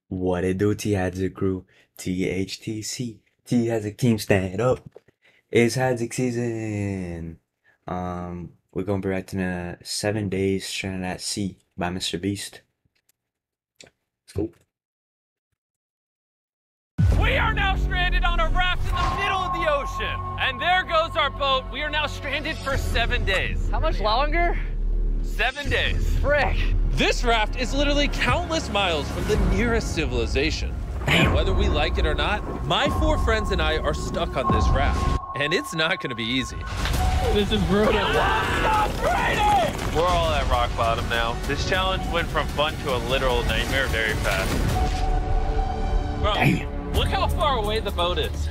What it do, T-Hadzik crew? THTC. T-Hadzik team stand up. It's Hadzik season. We're gonna be reacting to 7 Days Stranded at Sea by Mr. Beast. Let's go. We are now stranded on a raft in the middle of the ocean. And there goes our boat. We are now stranded for 7 days. How much longer? 7 days. Frick. This raft is literally countless miles from the nearest civilization. And whether we like it or not, my 4 friends and I are stuck on this raft. And it's not gonna be easy. This is brutal. We're all at rock bottom now. This challenge went from fun to a literal nightmare very fast. Bro, look how far away the boat is.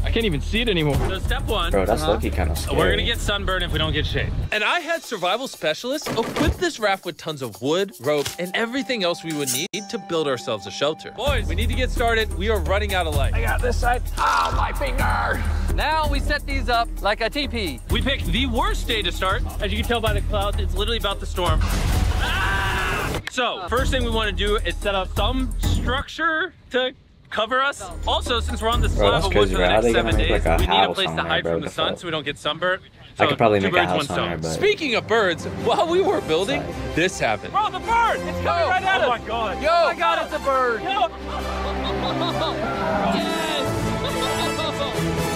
I can't even see it anymore. So step one. Bro, that's lucky kind of scary. We're gonna get sunburned if we don't get shade. And I had survival specialists equip this raft with tons of wood, rope, and everything else we would need to build ourselves a shelter. Boys, we need to get started. We are running out of light. I got this side. Ah, my finger. Now we set these up like a teepee. We picked the worst day to start. As you can tell by the clouds, it's literally about to storm. Ah! So, first thing we want to do is set up some structure to cover us. Also, since we're on the slab of wood for the next 7 days, we need a place to hide from the sun so we don't get sunburned. I could probably make a birds, house one on there, stone. but Speaking of birds, while we were building, this happened. Bro, the bird! It's coming right at us! Oh my god! Yo, oh my god, it's a bird. Yo.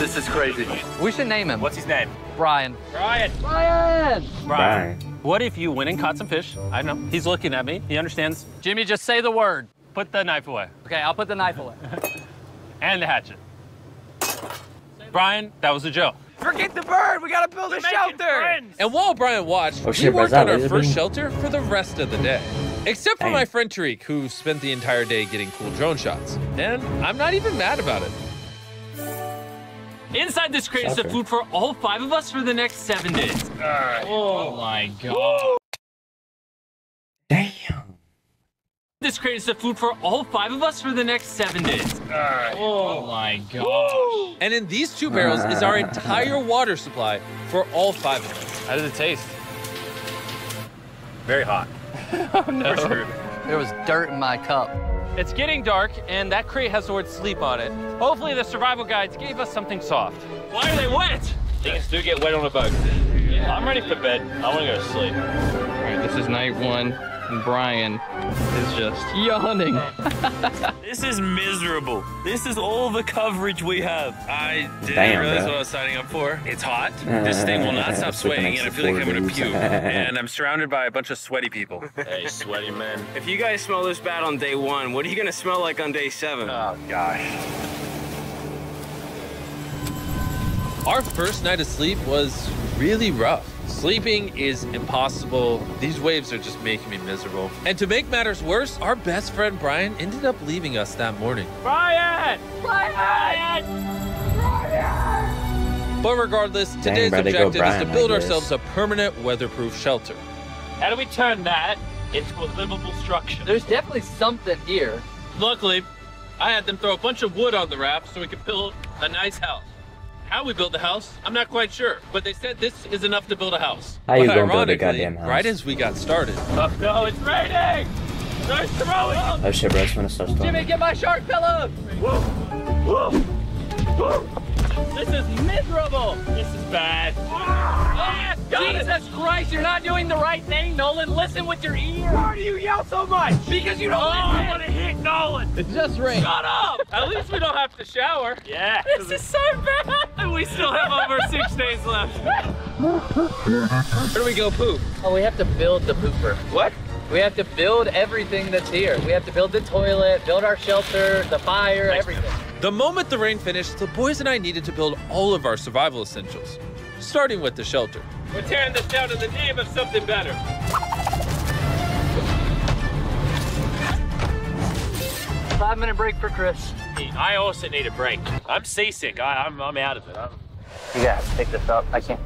This is crazy. We should name him. What's his name? Brian. Brian. Brian. Brian. What if you went and caught some fish? I know. He's looking at me. He understands. Jimmy, just say the word. Put the knife away. Okay, I'll put the knife away. And the hatchet. Brian, that was a joke. Forget the bird. We gotta build a shelter. And while Brian watched, Oh, we shit, worked bro, on our is that first laser shelter for the rest of the day. Except for Dang. my friend Tariq, who spent the entire day getting cool drone shots. And I'm not even mad about it. Inside this crate is the Okay. food for all 5 of us for the next 7 days. Oh my god. Damn. This crate is the food for all 5 of us for the next 7 days. Oh my gosh. And in these 2 barrels is our entire water supply for all 5 of us. How does it taste? Very hot. Oh no. There was dirt in my cup. It's getting dark, and that crate has the word sleep on it. Hopefully the survival guides gave us something soft. Why are they wet? Things do get wet on a boat. I'm ready for bed. I want to go to sleep. All right, this is night 1, and Brian is just yawning. This is miserable. This is all the coverage we have. I didn't Damn, realize bro. what I was signing up for. It's hot. This thing will not stop It's like an sweating, and I extra feel like I'm 4 gonna degrees. puke. And I'm surrounded by a bunch of sweaty people. Hey, sweaty man. If you guys smell this bad on day 1, what are you gonna smell like on day 7? Oh, gosh. Our first night of sleep was really rough. Sleeping is impossible. These waves are just making me miserable. And to make matters worse, our best friend Brian ended up leaving us that morning. Brian! Brian! But regardless, today's bro, they go objective Brian is to build like this. ourselves a permanent weatherproof shelter. How do we turn that into a livable structure? There's definitely something here. Luckily, I had them throw a bunch of wood on the raft so we could build a nice house. How we built the house, I'm not quite sure, but they said this is enough to build a house. How you But gonna build a ironically, goddamn house? right as we got started, Oh no, it's raining! They're throwing up! Oh shit, bro, it's gonna start storming. Jimmy, get my shark pillow! This is miserable! This is bad. Ah, Jesus Christ, you're not doing the right thing, Nolan. Listen with your ear. Why do you yell so much? Because you don't I want to hit Nolan! It just rained. Shut up! At least we don't have to shower. Yeah. This is so bad! And we still have over 6 days left. where do we go poop? Oh, we have to build the pooper. What? We have to build everything that's here. We have to build the toilet, build our shelter, the fire, everything. The moment the rain finished, the boys and I needed to build all of our survival essentials, starting with the shelter. We're tearing this down in the name of something better. 5-minute break for Chris. I also need a break. I'm seasick. I'm out of it. You gotta pick this up. I can't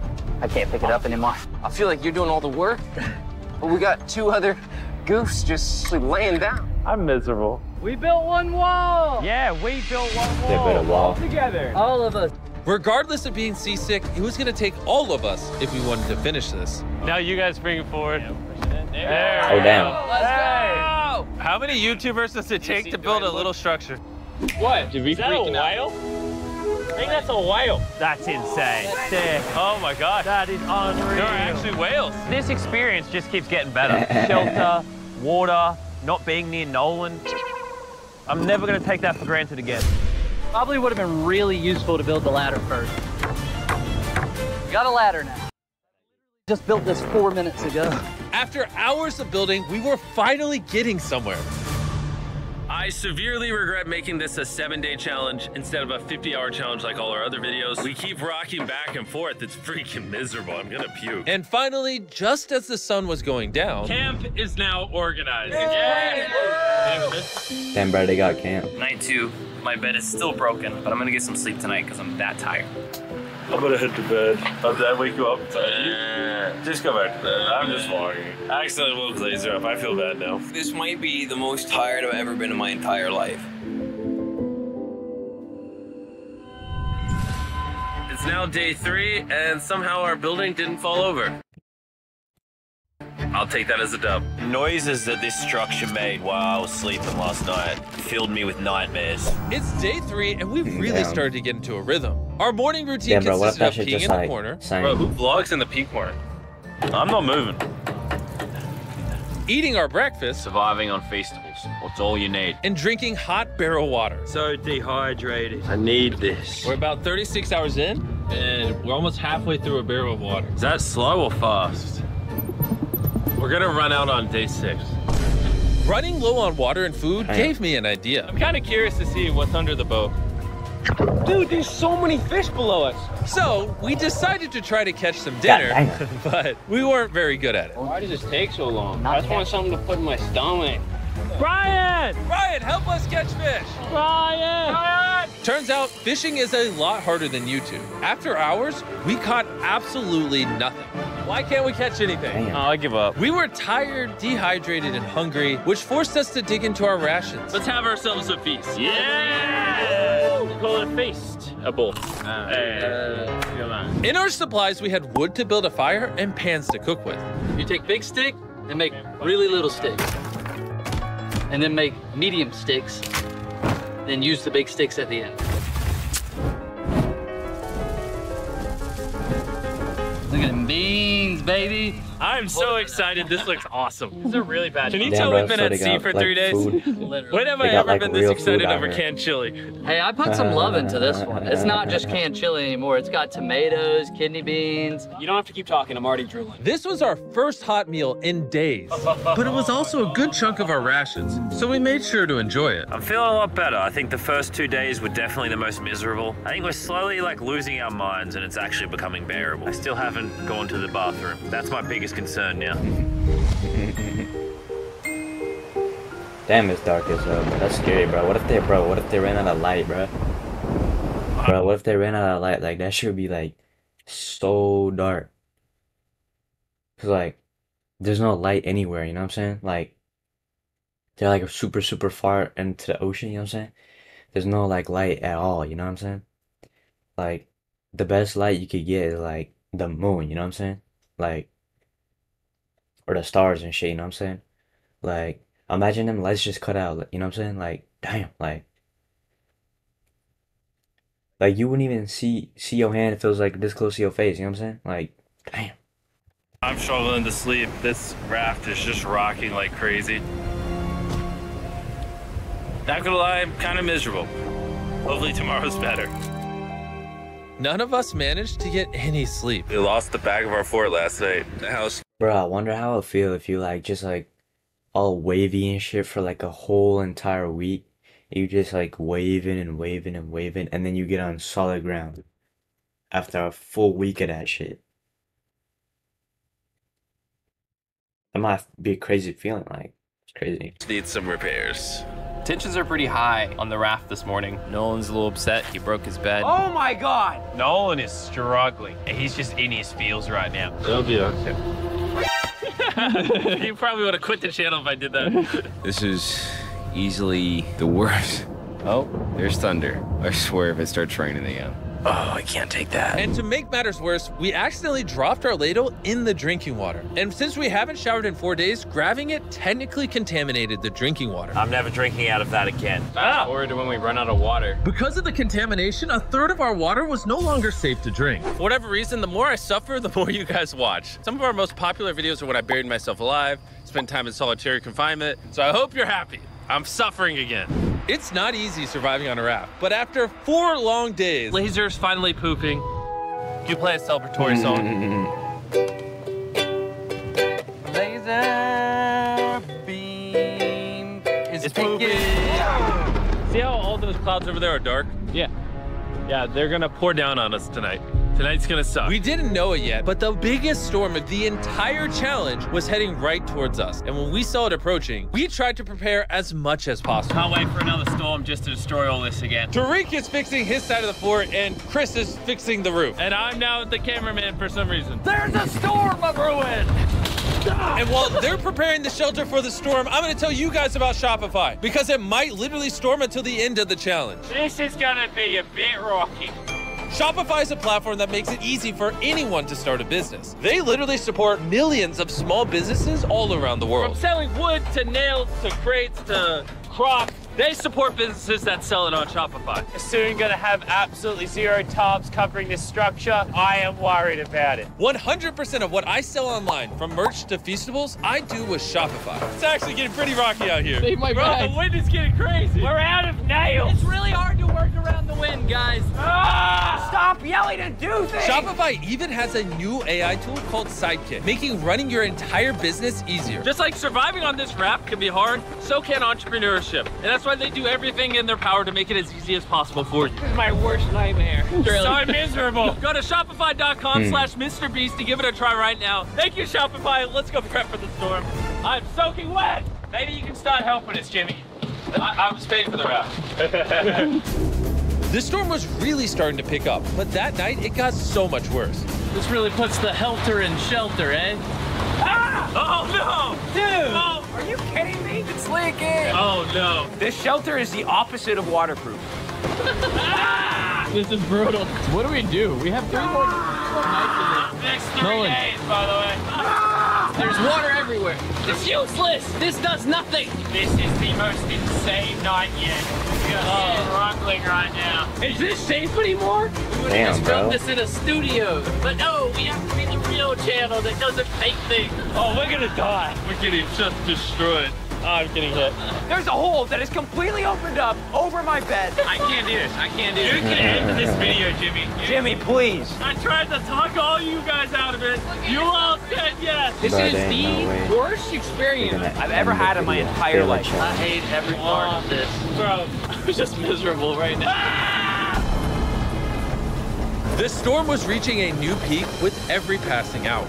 pick it up anymore. I feel like you're doing all the work, but we got 2 other goofs just laying down. I'm miserable. We built one wall. Yeah, we built one They built a wall. together. All of us. Regardless of being seasick, it was gonna take all of us if we wanted to finish this. Now you guys bring it forward. Oh damn. Let's go. How many YouTubers does it take to build a little structure? What? Did we Is that a whale? I think that's a whale. That's insane. Sick. Oh my gosh. That is unreal. There are actually whales. This experience just keeps getting better. Shelter, water, not being near Nolan. I'm never gonna take that for granted again. Probably would have been really useful to build the ladder first. Got a ladder now. Just built this 4 minutes ago. After hours of building, we were finally getting somewhere. I severely regret making this a 7-day challenge instead of a 50-hour challenge like all our other videos. We keep rocking back and forth. It's freaking miserable. I'm gonna puke. And finally, just as the sun was going down, Camp is now organized. Damn, bro, they got camp. Night 2, my bed is still broken, but I'm gonna get some sleep tonight because I'm that tired. I'm gonna head to bed. Did I wake you up? Just go back to bed. I'm just walking. I accidentally woke Laser up. I feel bad now. This might be the most tired I've ever been in my entire life. It's now day 3, and somehow our building didn't fall over. I'll take that as a dub. Noises that this structure made while I was sleeping last night filled me with nightmares. it's day 3 and we really Damn. started to get into a rhythm. Our morning routine Damn, bro, what if consisted that of shit peeing just in the like corner, Bro, who vlogs in the pee corner? I'm not moving. eating our breakfast, Surviving on Feastables. What's all you need? and drinking hot barrel water. So dehydrated. I need this. We're about 36 hours in, and we're almost halfway through a barrel of water. Is that slow or fast? We're gonna run out on day 6. Running low on water and food Damn. gave me an idea. I'm kind of curious to see what's under the boat. Dude, there's so many fish below us. So we decided to try to catch some dinner, damn. but we weren't very good at it. Why does this take so long? Not I just want something to put in my stomach. Brian! Ryan, help us catch fish! Brian! Turns out fishing is a lot harder than YouTube. After hours, we caught absolutely nothing. Why can't we catch anything? Damn. Oh, I give up. We were tired, dehydrated, and hungry, which forced us to dig into our rations. Let's have ourselves a feast. Yeah! Call it a feast. A bull. Come on. In our supplies, we had wood to build a fire and pans to cook with. You take big stick and make really little sticks. And then make medium sticks. Then use the big sticks at the end. Look at them beans, baby. I'm so excited. This looks awesome. This is a really bad. Can you Damn, tell bro, we've been so at they sea got, for like, 3 days? food. Literally. When have They I got, ever like, been this real excited food out over here. canned chili? Hey, I put some love into this one. It's not just canned chili anymore. It's got tomatoes, kidney beans. You don't have to keep talking. I'm already drooling. This was our first hot meal in days, but it was also a good chunk of our rations, so we made sure to enjoy it. I'm feeling a lot better. I think the first 2 days were definitely the most miserable. I think we're slowly like losing our minds and it's actually becoming bearable. I still haven't gone to the bathroom. That's my biggest concern now. Damn, it's dark as hell. That's scary, bro. What if they ran out of light, bro? Bro, what if they ran out of light? Like, that should be, like, so dark. Cause, like, there's no light anywhere, you know what I'm saying? Like, they're, like, super, super far into the ocean, you know what I'm saying? There's no, like, light at all, you know what I'm saying? Like, the best light you could get is, like, the moon, you know what I'm saying? Like, or the stars and shit, you know what I'm saying? Like, imagine them lights just cut out, you know what I'm saying? Like, damn, like you wouldn't even see your hand if it was like this close to your face, you know what I'm saying? Like, damn. I'm struggling to sleep. This raft is just rocking like crazy. Not gonna lie, I'm kind of miserable. Hopefully tomorrow's better. None of us managed to get any sleep. We lost the back of our fort last night. The house. Bro, I wonder how it'll feel if you like just like all wavy and shit for like a whole entire week. You just like waving and waving and waving, and then you get on solid ground after a full week of that shit. That might be a crazy feeling, like, it's crazy. Need some repairs. Tensions are pretty high on the raft this morning. Nolan's a little upset. He broke his bed. Oh my God! Nolan is struggling. He's just in his feels right now. It'll be okay. You probably would have quit the channel if I did that. This is easily the worst. Oh, there's thunder. I swear if it starts raining again. Oh, I can't take that. And to make matters worse, we accidentally dropped our ladle in the drinking water. And since we haven't showered in 4 days, grabbing it technically contaminated the drinking water. I'm never drinking out of that again. Fast forward to when we run out of water. Because of the contamination, a third of our water was no longer safe to drink. For whatever reason, the more I suffer, the more you guys watch. Some of our most popular videos are when I buried myself alive, spent time in solitary confinement, so I hope you're happy. I'm suffering again. It's not easy surviving on a raft, but after 4 long days, Laser's finally pooping. You play a celebratory song. Laser beam is pooping. See how all those clouds over there are dark? Yeah. Yeah, they're gonna pour down on us tonight. Tonight's gonna suck. we didn't know it yet, but the biggest storm of the entire challenge was heading right towards us. And when we saw it approaching, we tried to prepare as much as possible. Can't wait for another storm just to destroy all this again. Tariq is fixing his side of the fort, and Chris is fixing the roof. And I'm now the cameraman for some reason. There's a storm of ruin! And while they're preparing the shelter for the storm, I'm gonna tell you guys about Shopify, because it might literally storm until the end of the challenge. This is gonna be a bit rocky. Shopify is a platform that makes it easy for anyone to start a business. They literally support millions of small businesses all around the From world. selling wood to nails to crates to crops, they support businesses that sell it on Shopify. Soon gonna have absolutely zero tarps covering this structure. I am worried about it. 100% of what I sell online, from merch to feastables, I do with Shopify. It's actually getting pretty rocky out here. Save my Bro, bag. the wind is getting crazy. We're out of nails. It's really hard to work around the wind, guys. Stop yelling and do things! Shopify even has a new AI tool called Sidekick, making running your entire business easier. Just like surviving on this raft can be hard, so can entrepreneurship. And that's why they do everything in their power to make it as easy as possible for you. This is my worst nightmare. So miserable. Go to shopify.com/MrBeast to give it a try right now. Thank you, Shopify. Let's go prep for the storm. I'm soaking wet. Maybe you can start helping us, Jimmy. I was paying for the raft. The storm was really starting to pick up, but that night it got so much worse. This really puts the helter in shelter, eh? Ah! Oh no! Dude! Oh. Are you kidding me? It's leaking! Oh no! This shelter is the opposite of waterproof. This is brutal. What do? We have 3 more nights in this. Next 3 days, by the way. There's water everywhere. It's useless. This does nothing. This is the most insane night yet. We are struggling right now. Is this safe anymore? Damn, bro. This in a studio. But no, we have to be the real channel that doesn't fake things. Oh, we're gonna die. We're getting just destroyed. Oh, I'm getting hit. There's a hole that is completely opened up over my bed. I can't do this. I can't do this. You can end this video, Jimmy. Jimmy, please. I tried to talk all you guys out of it. You all said yes. This Bro, is there ain't no way the worst experience I've ever had in my entire life. I hate every part of this. Bro, I'm just miserable right now. The storm was reaching a new peak with every passing hour.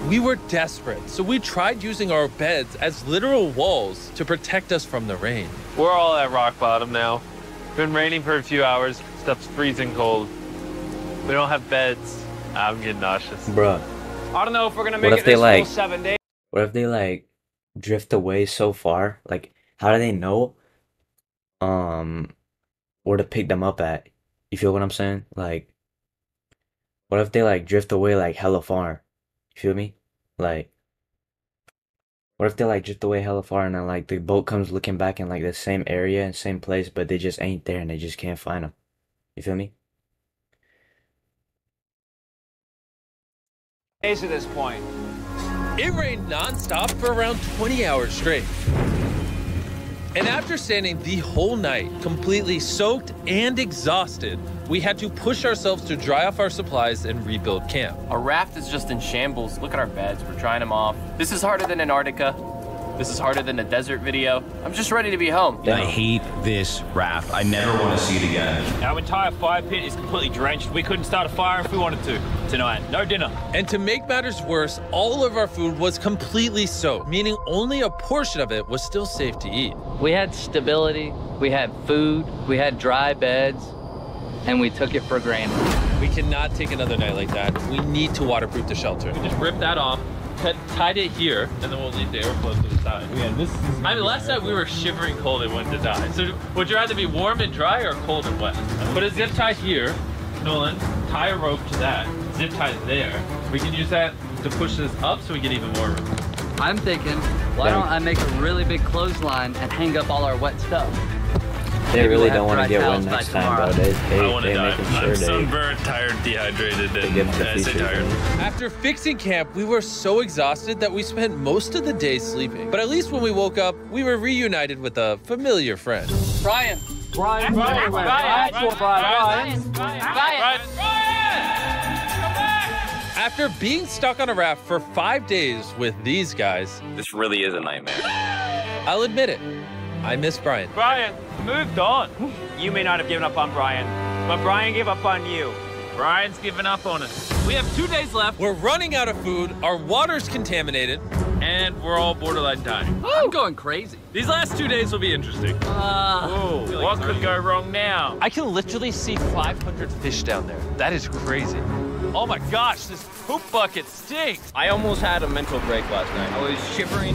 We were desperate, so we tried using our beds as literal walls to protect us from the rain. We're all at rock bottom now. Been raining for a few hours. Stuff's freezing cold. We don't have beds. I'm getting nauseous. Bruh. I don't know if we're gonna What make if it they, this like- full 7 days. What if they like drift away so far? Like, how do they know where to pick them up at? You feel what I'm saying? Like, what if they like drift away like hella far? You feel me? Like, what if they like drift away hella far and then like the boat comes looking back in like the same area and same place, but they just ain't there and they just can't find them? You feel me? Days at this point. It rained nonstop for around 20 hours straight. And after standing the whole night, completely soaked and exhausted, we had to push ourselves to dry off our supplies and rebuild camp. Our raft is just in shambles. Look at our beds, we're drying them off. This is harder than Antarctica. This is harder than a desert video. I'm just ready to be home. I hate this raft. I never want to see it again. Our entire fire pit is completely drenched. We couldn't start a fire if we wanted to tonight. No dinner. And to make matters worse, all of our food was completely soaked, meaning only a portion of it was still safe to eat. We had stability, we had food, we had dry beds, and we took it for granted. We cannot take another night like that. We need to waterproof the shelter. Just rip that off, tied it here, and then we'll leave the airflow to the side. Yeah, this is. I mean, last night we were shivering cold and wanted to die. So would you rather be warm and dry or cold and wet? Put a zip tie here, Nolan. Tie a rope to that. Zip tie there. We can use that to push this up so we get even more room. I'm thinking, why don't I make a really big clothesline and hang up all our wet stuff? They Maybe really we'll don't want to have get dry wet towels by next time, tomorrow. bro. I want to They die. making I'm sure they sunburned, tired, dehydrated, and give the I say features. tired. After fixing camp, we were so exhausted that we spent most of the day sleeping. But at least when we woke up, we were reunited with a familiar friend. Brian. Brian. After being stuck on a raft for 5 days with these guys, This really is a nightmare. I'll admit it, I miss Brian. Brian, moved on. You may not have given up on Brian, but Brian gave up on you. Brian's given up on us. We have 2 days left, We're running out of food, our water's contaminated, and we're all borderline dying. I'm going crazy. These last 2 days will be interesting. What could go wrong now? I can literally see 500 fish down there. That is crazy. Oh my gosh, this poop bucket stinks. I almost had a mental break last night. I was shivering,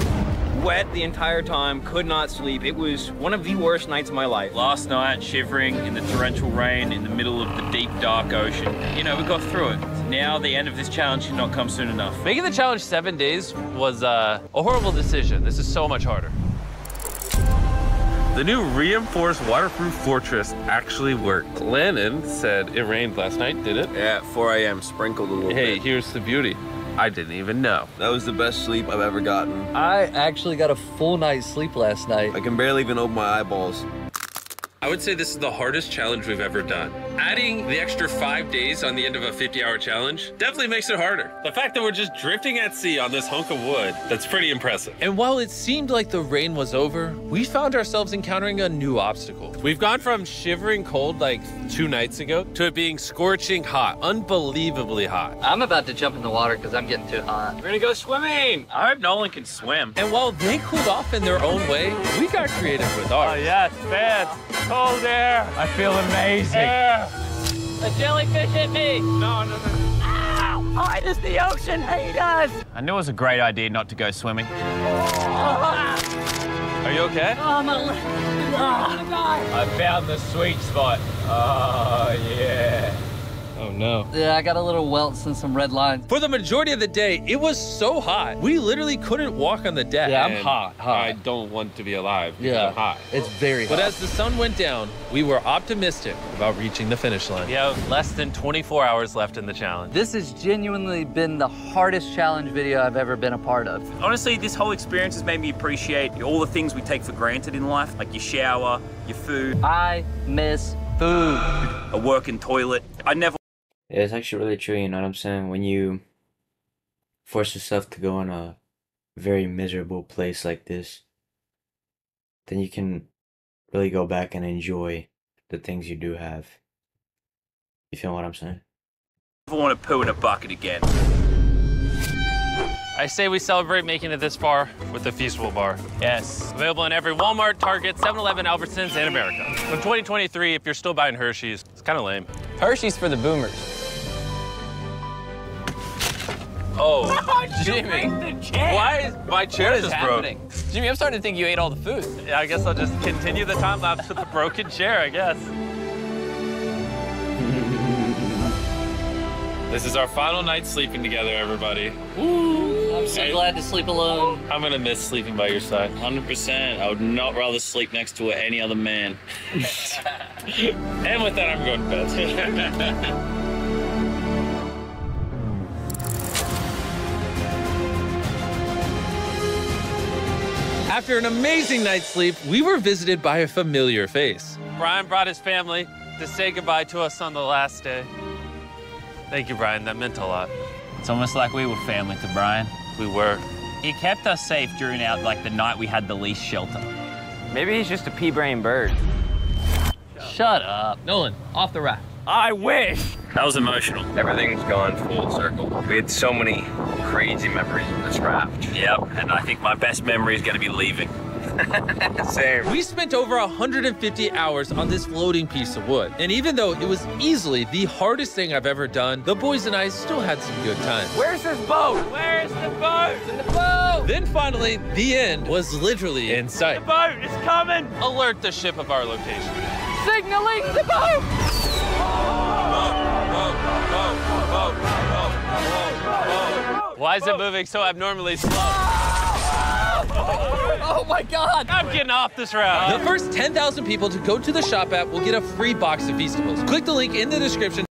wet the entire time, could not sleep. It was one of the worst nights of my life. Last night, shivering in the torrential rain in the middle of the deep, dark ocean. You know, we got through it. Now the end of this challenge cannot come soon enough. Making the challenge 7 days was a horrible decision. This is so much harder. The new reinforced waterproof fortress actually worked. Lennon said it rained last night, did it? Yeah, at 4 a.m. sprinkled a little Hey, bit. here's the beauty. I didn't even know. That was the best sleep I've ever gotten. I actually got a full night's sleep last night. I can barely even open my eyeballs. I would say this is the hardest challenge we've ever done. Adding the extra 5 days on the end of a 50-hour challenge definitely makes it harder. The fact that we're just drifting at sea on this hunk of wood, that's pretty impressive. And while it seemed like the rain was over, we found ourselves encountering a new obstacle. We've gone from shivering cold like 2 nights ago to it being scorching hot, unbelievably hot. I'm about to jump in the water because I'm getting too hot. We're gonna go swimming. I hope Nolan can swim. And while they cooled off in their own way, we got creative with ours. Oh yes, man. Cold air. I feel amazing. Air. A jellyfish hit me. No. Oh, it is the ocean haters. I knew it was a great idea not to go swimming. Are you okay? Oh, my leg. Oh, God. I found the sweet spot. Oh yeah. Oh no. Yeah, I got a little welts and some red lines. For the majority of the day, it was so hot. We literally couldn't walk on the deck. Yeah, I'm And hot. I don't want to be alive because Yeah, I'm hot. it's very hot. But as the sun went down, we were optimistic about reaching the finish line. We have less than 24 hours left in the challenge. This has genuinely been the hardest challenge video I've ever been a part of. Honestly, this whole experience has made me appreciate all the things we take for granted in life, like your shower, your food, I miss food. a working toilet. I never Yeah, it's actually really true, you know what I'm saying? When you force yourself to go in a very miserable place like this, then you can really go back and enjoy the things you do have. You feel what I'm saying? want to poo in a bucket again. I say we celebrate making it this far with the Feastable Bar. Yes, available in every Walmart, Target, 7-Eleven, Albertsons, and America. In 2023, if you're still buying Hershey's, it's kind of lame. Hershey's for the boomers. Oh, Jimmy. Why is my chair What is just happening? broke? Jimmy, I'm starting to think you ate all the food. Yeah, I guess I'll just continue the time lapse with the broken chair, I guess. This is our final night sleeping together, everybody. I'm so glad to sleep alone. I'm gonna miss sleeping by your side. 100%. I would not rather sleep next to any other man. And with that, I'm going to bed. After an amazing night's sleep, we were visited by a familiar face. Brian brought his family to say goodbye to us on the last day. Thank you, Brian. That meant a lot. It's almost like we were family to Brian. We were. He kept us safe during the night we had the least shelter. Maybe he's just a pea-brain bird. Shut up. Nolan, off the raft. I wish. That was emotional. Everything's gone full circle. We had so many crazy memories in this raft. Yep, and I think my best memory is going to be leaving. Same. We spent over 150 hours on this floating piece of wood. And even though it was easily the hardest thing I've ever done, the boys and I still had some good times. Where's this boat? Where's the boat? In the boat! Then finally, the end was literally in sight. The boat is coming! Alert the ship of our location. Signaling the boat! Why is it moving so abnormally slow? Oh my God! I'm getting off this route. The first 10,000 people to go to the shop app will get a free box of Feastables. Click the link in the description.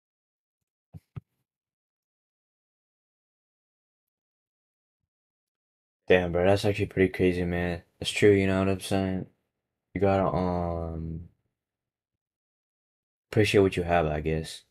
Damn, bro, that's actually pretty crazy, man. It's true, you know what I'm saying? You gotta, appreciate what you have, I guess.